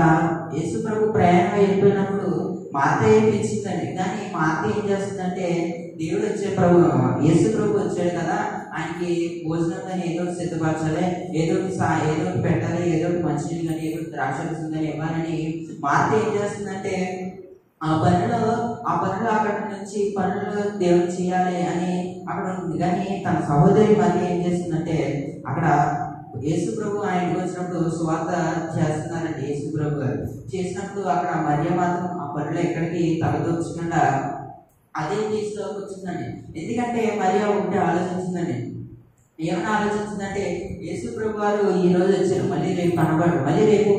A: యేసు ప్రభు ప్రయాణం అయిపోయినప్పుడు మార్త ఏం పిలిచిందండి. కానీ మార్త ఏం చేస్తుందంటే దేవుడు వచ్చే యేసు ప్రభు వచ్చాడు కదా, ఆయనకి భోజనం కానీ ఏదో ఒకటి సిద్ధపరచాలి, ఏదో ఒకటి పెట్టాలి, ఏదో ఒకటి మంచినీళ్ళు కానీ ఏదో ఒకటి ద్రాక్షరసం కానీ ఇవ్వాలని మార్త ఏం చేస్తుందంటే ఆ పనులు అక్కడి నుంచి పనులు దేవుడు చేయాలి అని అక్కడ ఉంది. కానీ తన సహోదరి మరి ఏం చేస్తుందంటే అక్కడ యేసు ప్రభు ఆయనకు వచ్చినప్పుడు సువార్త చేస్తున్నారండి. యేసు ప్రభు గారు చేసినప్పుడు అక్కడ మరియ మాత్రం ఆ పనులు ఎక్కడికి తలదొచ్చకుండా అదే ప్లేస్లోకి వచ్చిందండి. ఎందుకంటే మరియ ఒకటి ఆలోచించిందండి. ఏమైనా ఆలోచించిందంటే యేసు ప్రభు గారు ఈ రోజు వచ్చారు, మళ్ళీ రేపు కనబడరు, మళ్ళీ రేపు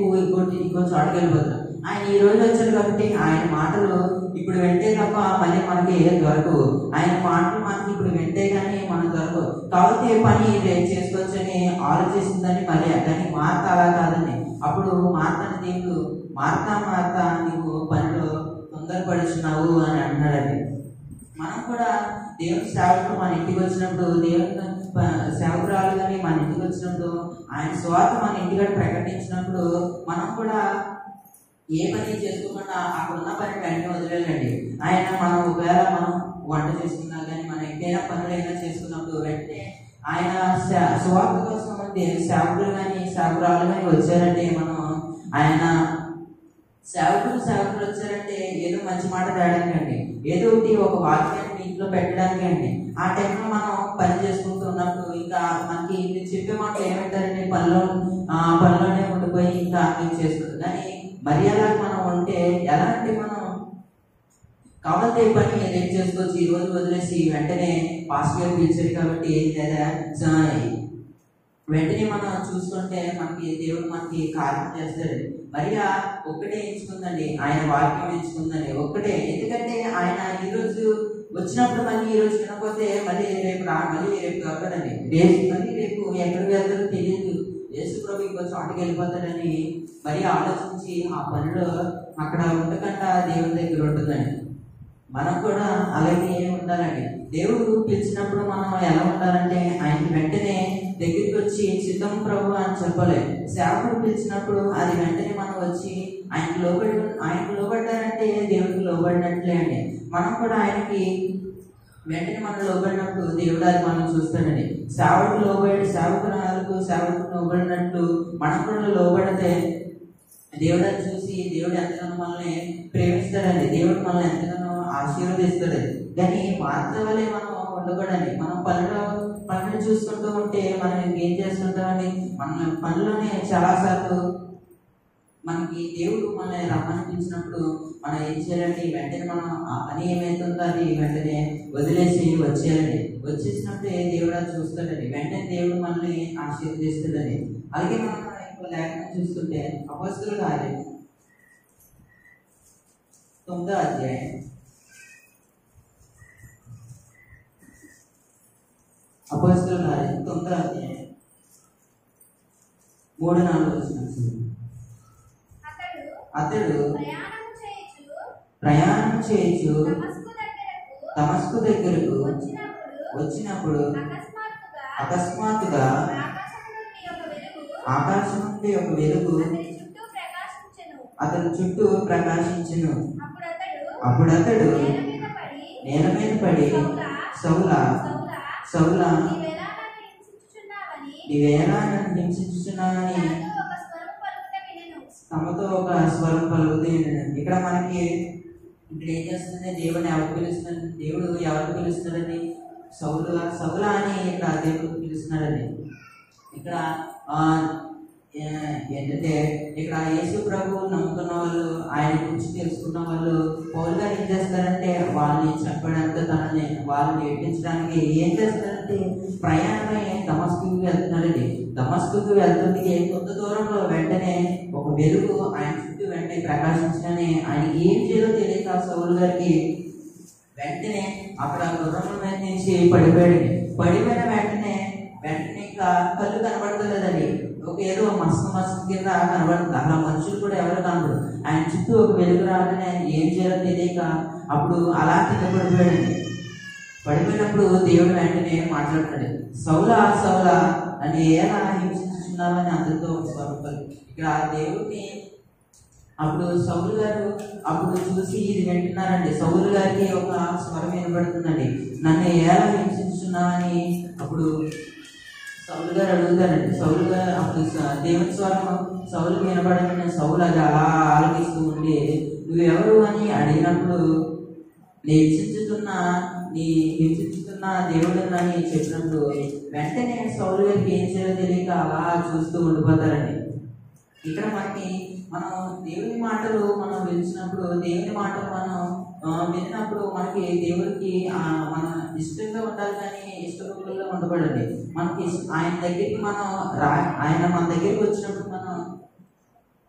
A: ఇంకో చోటకి వెళ్ళిపోతారు. ఆయన ఈ రోజు వచ్చారు కాబట్టి ఆయన మాటలు ఇప్పుడు వింటే తప్ప మళ్ళీ మనకి దొరకవు. ఆయన మాటలు మనకి ఇప్పుడు వింటే కానీ మనం దొరకవు. కాబట్టి పని రేపు చేసుకోవచ్చని ఆలోచిస్తుందని మరి కానీ మార్త అలా కాదండి. అప్పుడు మార్తని దేవుడు మార్త నీవు పనిలో తొందరపడుచున్నావు అని అంటున్నాడండి. మనం కూడా దేవుని సేవకుడు మన ఇంటికి వచ్చినప్పుడు, దేవుని సేవకురాలు కానీ మన ఇంటికి వచ్చినప్పుడు, ఆయన స్వార్థ మన ఇంటికి ప్రకటించినప్పుడు మనం కూడా ఏ పని చేసుకోకుండా అక్కడ ఉన్న పని వెంటనే వదిలేయండి. ఆయన మనం ఒకవేళ మనం వంట చేసుకున్నా కానీ మనం ఎక్కడైనా పనులు అయినా చేసుకున్నప్పుడు వెంటనే ఆయన స్వార్థ కోసం సేవకులు కానీ సేవకురాలు కానీ వచ్చారంటే మనం ఆయన సేవకులు వచ్చారంటే ఏదో మంచి మాట తేడానికి అండి, ఏదో ఒకటి ఒక వాక్యాన్ని ఇంట్లో పెట్టడానికి అండి. ఆ టైంలో మనం పని చేసుకుంటూ ఉన్నప్పుడు ఇంకా మనకి చెప్పే మాటలు ఏమంటారండి, పనిలోనే ఉండిపోయి ఇంకా మేము చేసుకుంటాం. కానీ మరి అలా మనం ఉంటే ఎలా అంటే మనం కావాలంటే పని రేపు చేసుకోవచ్చు, ఈ రోజు వదిలేసి వెంటనే పాస్ గారు పిలిచారు కాబట్టి లేదా వెంటనే మనం చూసుకుంటే మనకి దేవుడు మనకి కార్యం చేస్తాడు. మరియా ఒక్కటే ఎంచుకుందండి, ఆయన వాక్యం ఎంచుకుందండి ఒక్కటే. ఎందుకంటే ఆయన ఈరోజు వచ్చినప్పుడు మళ్ళీ ఈ రోజు వినకపోతే మళ్ళీ రేపు దొరకదండి. రేపు ఎక్కడికి వెళ్తారో తెలియదు, యేసు ప్రభు ఇంకో చోటకి వెళ్ళిపోతాడని మరి ఆలోచించి ఆ పనిలో అక్కడ ఉండకుండా దేవుని దగ్గర ఉంటుందండి. మనం కూడా అలాగే ఉండాలండి. దేవుడు పిలిచినప్పుడు మనం ఎలా ఉండాలంటే ఆయనకి వెంటనే దగ్గరికి వచ్చి సిద్ధం ప్రభు అని చెప్పలే. సేవకుడు పిలిచినప్పుడు అది వెంటనే మనం వచ్చి ఆయనకు లోబడ్డారంటే దేవుడికి లోబడినట్లే అండి. మనం కూడా ఆయనకి వెంటనే మనం లోబడినప్పుడు దేవుడు అది మనం చూస్తాడండి. సేవకులకు లోబడినట్లు మనం కూడా లోబడితే దేవుడు అది చూసి దేవుడు ఎంతగానో మనల్ని ప్రేమిస్తాడండి. దేవుడు మనల్ని ఎంతగానో ఆశీర్వదిస్తాడు. కానీ మార్త వల్లే మనం ఉండకూడదండి. మనం పనులు చూసుకుంటూ ఉంటే మనం ఇంకేం చేస్తుంటామండి, మన పనులోనే చాలాసార్లు మనకి దేవుడు మనల్ని రమ్మనిపించినప్పుడు మనం ఏం చేయాలంటే వెంటనే మనం ఆ పని ఏమైతుందో అది వెంటనే వదిలేసి వచ్చేయాలండి. వచ్చేసినప్పుడే దేవుడు అది చూస్తాడండి, వెంటనే దేవుడు మనల్ని ఆశీర్వదిస్తాడండి. అలాగే మనం ఇంకో లేఖనం చూస్తుంటే అపొస్తలుల కార్యం 9వ అధ్యాయం 9వ అధ్యాయం 3-4 వచనాలు. అతడు ప్రయాణం చేయొచ్చు దమస్కు దగ్గరకు వచ్చినప్పుడు అకస్మాత్తుగా ఆకాశం నుండి ఒక వెలుగు అతని చుట్టూ ప్రకాశించెను. అప్పుడు అతడు నేల మీద పడి సౌలా నీవేలా నన్ను హింసించుచున్నావని తమతో ఒక స్వరం పలుకుతూ. ఇక్కడ మనకి ఇక్కడ ఏం చేస్తుంది, దేవుడు ఎవరు పిలుస్తున్నాడని సౌలా అని ఇక్కడ దేవుడు పిలుస్తున్నాడని. ఇక్కడ ఏంటంటే ఇక్కడ యేసు ప్రభు నమ్ముకున్న వాళ్ళు, ఆయన గురించి తెలుసుకున్న వాళ్ళు పౌలు గారు ఏం చేస్తారంటే వాళ్ళని చెప్పడానికి వాళ్ళని నేర్పించడానికి ఏం చేస్తారంటే ప్రయాణమై దమస్కుకి వెళ్తున్నారండి. దమస్కుకి వెళ్తుంది కొంత దూరంలో వెంటనే ఒక వెలుగు ఆయన చుట్టూ వెంటనే ప్రకాశించగానే ఆయన ఏం చేయాలో తెలియక సౌలు గారికి వెంటనే అక్కడ గుర్రం మీద నుంచి పడిపోయిన వెంటనే ఇంకా కళ్ళు కనబడతలేదండి. ఒక ఏదో మస్తు కింద కనబడుతుంది. అలా మనుషులు కూడా ఎవరు కనబడు. ఆయన చుట్టూ ఒక వెలుగు రాగానే ఆయన ఏం చేయాలో తెలియక అప్పుడు అలా కింద పడిపోయినప్పుడు దేవుడు వెంటనే మాట్లాడుతాడు, సౌలా అని ఎలా హింసించున్నావని అందరితో ఒక స్వరం. ఇక్కడ దేవుడిని అప్పుడు సౌలు గారు అప్పుడు చూసి ఇది వింటున్నారండి. సౌలు గారికి ఒక స్వరం వినబడుతుందండి, నన్ను ఎలా హింసించున్నావని. అప్పుడు సౌలు గారు అడుగుతారండి. సౌలు గారు అప్పుడు దేవుని స్వరం సౌలుకి వినబడగానే సౌలు అది అలా ఆలోచిస్తూ ఉండి నువ్వెవరు అని అడిగినప్పుడు హింసించుతున్న దేవుడు అని చెప్పినప్పుడు వెంటనే సౌలు గారికి ఏం చేయాలో తెలియక అలా చూస్తూ ఉండిపోతారండి. ఇక్కడ మనకి మనం దేవుని మాటలు మనం వినిచినప్పుడు, దేవుని మాటలు మనం విన్నప్పుడు మనకి దేవుడికి మన ఇష్టంగా ఉండాలి కానీ ఇష్టపూర్వకంగా ఉండకూడదండి. మనకి ఆయన దగ్గరికి ఆయన మన దగ్గరికి వచ్చినప్పుడు మనం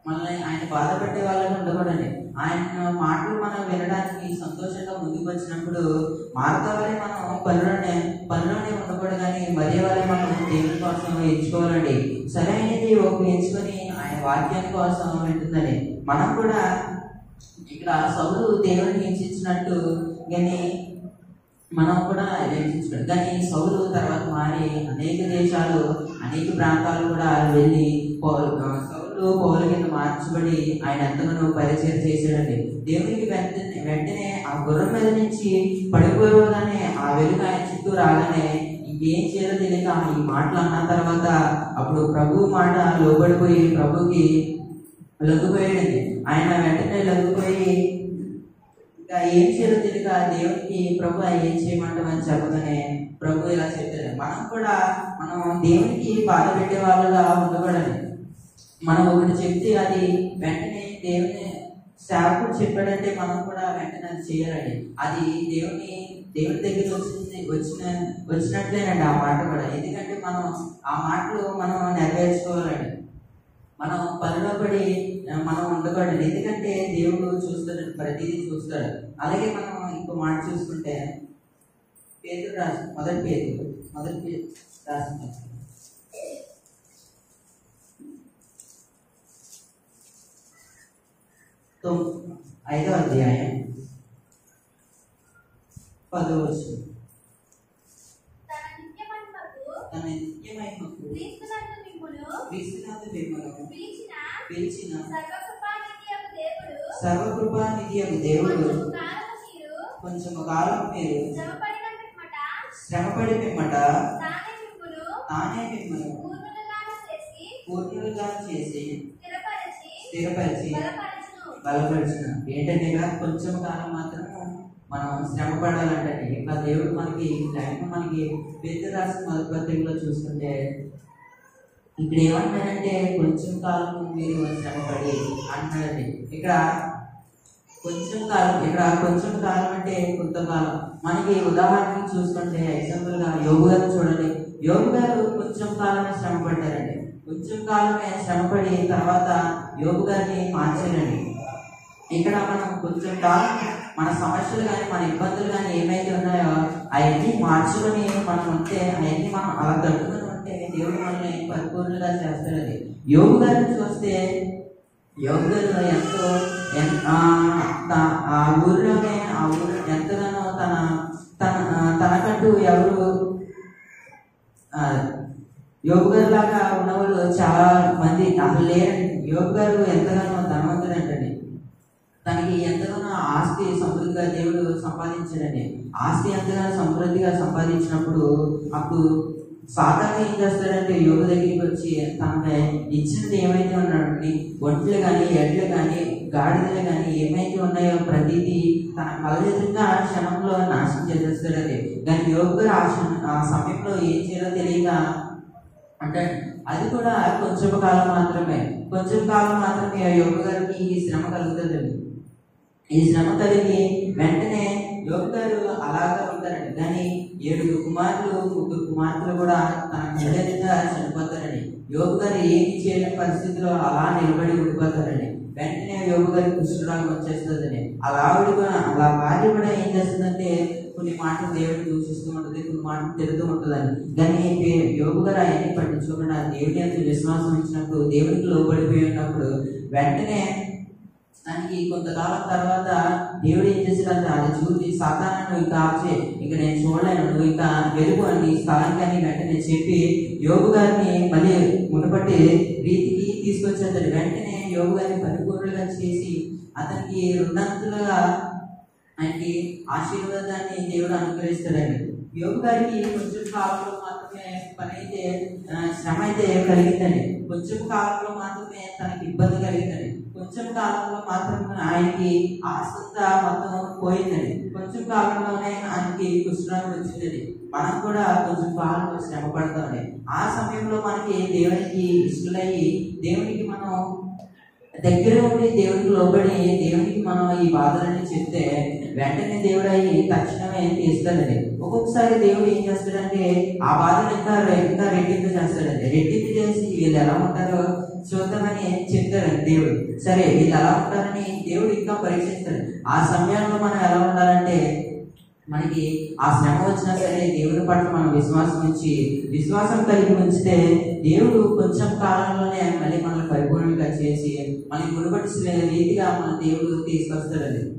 B: మనల్ని ఆయన బాధ పెట్టే వాళ్ళని ఉండకూడదండి. ఆయన మాటలు మనం వినడానికి సంతోషంగా ముందుకు వచ్చినప్పుడు మార్త వల్ల మనం పనిలోనే ఉండకూడదు, కానీ మరే వల్ల మనం దేవుని కోసం ఎంచుకోవాలండి. సరైనది ఒక ఎంచుకొని ఆయన వాక్యాన్ని కోసం వింటుందండి. మనం కూడా ఇక్కడ సౌలు దేవుడిని హింసించినట్టు కానీ మనం కూడా హింసించుకోండి. కానీ సౌలు తర్వాత మారి అనేక దేశాలు అనేక ప్రాంతాలు కూడా వెళ్ళి సౌలు పౌలు కింద మార్చబడి ఆయన ఎంతగానో పరిచయం చేశాడండి. దేవునికి వెంటనే ఆ గుర్రం మీద నుంచి పడిపోగానే ఆ వెలుగు ఆయన చుట్టూ రాగానే ఇంకేం చేయాలో తెలియక ఈ మాటలు అన్న తర్వాత అప్పుడు ప్రభు మాట లోబడిపోయి ప్రభుకి లొంగిపోయాడండి. ఆయన వెంటనే లొంగిపోయి ఇంకా ఏం చేయాలో తెలియక దేవునికి ప్రభు ఏం చేయమంటామని చెప్పగానే ప్రభు ఇలా చెప్పారు. మనం దేవునికి బాధ పెట్టే వాళ్ళగా ఉండకూడదు. మనం ఒకటి చెప్తే అది వెంటనే దేవుని సేవకుడు చెప్పాడంటే మనం కూడా వెంటనే అది చేయాలండి. అది దేవుని దగ్గర వచ్చినట్లేనండి ఆ మాట కూడా. ఎందుకంటే మనం ఆ మాటలు మనం నెరవేర్చుకోవాలండి. మనం పనిలో పడి మనం ఉండకూడదు. ఎందుకంటే దేవుడు చూస్తాడు, ప్రతిదీ చూస్తాడు. అలాగే మనం ఇంకో మాట చూసుకుంటే పేతురు రాసిన మొదటి పేతురు రాసిన 5వ అధ్యాయం 10వ వచనం. తన నిత్యమహిమకు క్రీస్తునందు మిమ్మును పిలిచిన సర్వకృపానిధియగు దేవుడు కొంచెము కాలం మీరు శ్రమపడి పిమ్మట తానే మిమ్మును పూర్ణులుగా చేసి స్థిరపరిచి బలపరిచిన. ఏంటంటే ఇక్కడ కొంచెం కాలం మాత్రం మనం శ్రమ పడాలంటే ఇంకా దేవుడు మనకి పేతురు రాసిన మొదటి పత్రికలో చూసుకుంటే ఇక్కడ ఏమంటారంటే కొంచెం కాలం మీరు శ్రమపడి అంటారండి. ఇక్కడ కొంచెం కాలం అంటే కొంతకాలం. మనకి ఉదాహరణకి చూసుకుంటే ఎగ్జాంపుల్ గా యోగు గారు చూడండి. యోగు గారు కొంచెం కాలమే శ్రమ పడ్డారండి. కొంచెం కాలమే శ్రమపడి తర్వాత యోగు గారిని మార్చారండి. ఇక్కడ మనం కొంచెం కాలం మన సమస్యలు కానీ మన ఇబ్బందులు కానీ ఏమైతే ఉన్నాయో అవన్నీ మార్చుకొని మనం ఉంటే అవన్నీ మనం అలా తట్టుకుని ఉంటే దేవుడు మనల్ని పరిపూర్ణంగా చేస్తాడండి. యోగు గారిని చూస్తే యోగు గారు ఎంతో ఆ ఊరు ఎంతగానో తనకంటూ ఎవరు యోగు గారు లాగా ఉన్నవాళ్ళు చాలా మంది అసలు లేరండి. యోగు గారు ఎంతగానో ధనవంతుడు అంటండి. తనకి ఎంతగానో ఆస్తి సమృద్ధిగా దేవుడు సంపాదించాడండి. ఆస్తి ఎంతగానో సమృద్ధిగా సంపాదించినప్పుడు అప్పుడు సాతాను ఏం చేస్తాడంటే యోగు దగ్గరికి వచ్చి తనకి ఇచ్చినది ఏమైతే ఉన్నాడండి, ఒంట్లు కానీ ఎడ్లు కానీ గాడిదలు కానీ ఏమైతే ఉన్నాయో ప్రతిదీ తన కలెదురుగా క్షణంలో నాశనం చేసేస్తాడండి. కానీ యోగు గారు ఆ సమయంలో ఏం చేయాలో తెలియక అంటే అది కూడా కొంచెం కాలం మాత్రమే యోగు గారికి ఈ శ్రమ కలుగుతుందండి. ఈ శ్రమ కలిగి వెంటనే యోగు గారు అలాగా ఉంటారండి. కానీ 7 కుమారులు 3 కుమార్తెలు కూడా తన కళ్ళెదురుగా చనిపోతారండి. యోగు గారు ఏమి చేయలేని పరిస్థితిలో అలా నిలబడి ఉండిపోతారండి. వెంటనే యోగు గారికి కుష్ఠరోగం వచ్చేస్తుందండి. అలా భార్య కూడా ఏం చేస్తుందంటే కొన్ని మాటలు దేవుడిని దూషిస్తూ ఉంటుంది, కొన్ని మాటలు తిరుగుతూ ఉంటుందండి. కానీ యోగు గారు అవన్నీ పట్టించుకోకుండా దేవుని అంత విశ్వాసం ఇచ్చినప్పుడు, దేవునికి లోబడిపోయి ఉన్నప్పుడు వెంటనే దానికి కొంతకాలం తర్వాత దేవుడు ఏం చేశాడంటే అది చూసి సాతాను ఇంకా ఆపే, ఇంకా నేను చూడలేను, నువ్వు ఇంకా వెలుగు అని స్థలానికి వెంటనే చెప్పి యోగు గారిని మళ్ళీ మునపట్టి రీతికి తీసుకొచ్చేస్తాడు. వెంటనే యోగు గారిని పరిపూర్ణంగా చేసి అతనికి 2 అంతులుగా ఆయనకి ఆశీర్వాదాన్ని దేవుడు అనుగ్రహిస్తాడండి. యోగు గారికి కొంచెం కాలంలో మాత్రమే శ్రమ అయితే కలిగిందండి. కొంచెం కాలంలో మాత్రమే తనకి ఇబ్బంది కలిగిందండి. కొంచెం కాలంలో మాత్రమే ఆయనకి ఆస్తంతా మొత్తం పోయిందండి. కొంచెం కాలంలోనే ఆయనకి కుష్ఠరోగం వచ్చిందండి. మనం కూడా కొంచెం కాలంలో శ్రమ పడతామండి. ఆ సమయంలో మనకి దేవునికి ఇష్టలయ్యి దేవునికి మనం దగ్గర ఉండి దేవుడికి లోబడి దేవునికి మనం ఈ బాధలన్నీ చెప్తే వెంటనే దేవుడు అవి తక్షణమే తీస్తాడండి. ఒక్కొక్కసారి దేవుడు ఏం చేస్తాడంటే ఆ బాధలు ఇంకా రెట్టింపు చేస్తాడండి. రెట్టింపు చేసి వీళ్ళు ఎలా ఉంటారో చూద్దామని చెప్తాడండి దేవుడు. సరే వీళ్ళు ఎలా ఉంటారని దేవుడు ఇంకా పరీక్షిస్తాడు. ఆ సమయంలో మనం ఎలా ఉండాలంటే మనకి ఆ శ్రమ వచ్చినా సరే దేవుని పట్ల మనం విశ్వాసం కలిగి ఉంచితే దేవుడు కొంచెం కాలంలోనే మళ్ళీ మనల్ని పరిపూర్ణంగా చేసి మనకి మునుపటి రీతిగా మన దేవుడు తీసుకొస్తాడండి.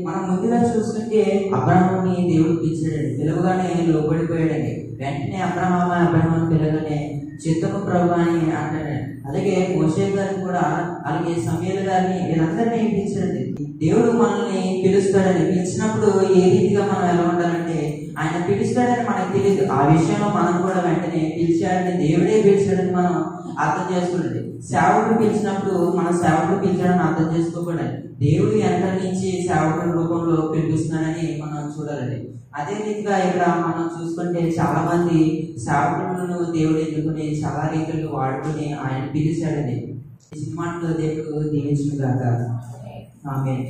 B: మనం ముందుగా చూసుకుంటే అబ్రహాముని దేవుడు పిలిచాడండి. పిలవగానే లోబడిపోయాడండి. వెంటనే అబ్రహాము పిలవగానే చిత్తము ప్రభు అని అంటాడండి. అలాగే మోషే గారిని కూడా, అలాగే సమూయేలు గారిని, వీళ్ళందరినీ పిలిచాడండి. దేవుడు మనల్ని పిలుస్తాడని, పిలిచినప్పుడు ఏ రీతిగా మనం ఎలా ఉండాలంటే ఆయన పిలుస్తాడని మనకు తెలియదు. ఆ విషయంలో మనం కూడా వెంటనే పిలిచాడని, దేవుడే పిలిచాడని మనం అర్థం చేసుకోండి. సేవకుడు పిలిచినప్పుడు మనం సేవకుడు పిలిచాడని అర్థం చేసుకోకూడదు. దేవుడు వెనక నుంచి సేవకుడి రూపంలో పిలిపిస్తున్నాడని మనం చూడాలండి. అదే రీతిగా ఇక్కడ మనం చూసుకుంటే చాలా మంది సేవకులను దేవుడు ఎన్నుకుని చాలా రీతులు వాడుకుని ఆయన పిలిచాడని. ఈ సినిమాలో దేవుడు దీవించుగాక. ఆమేన్.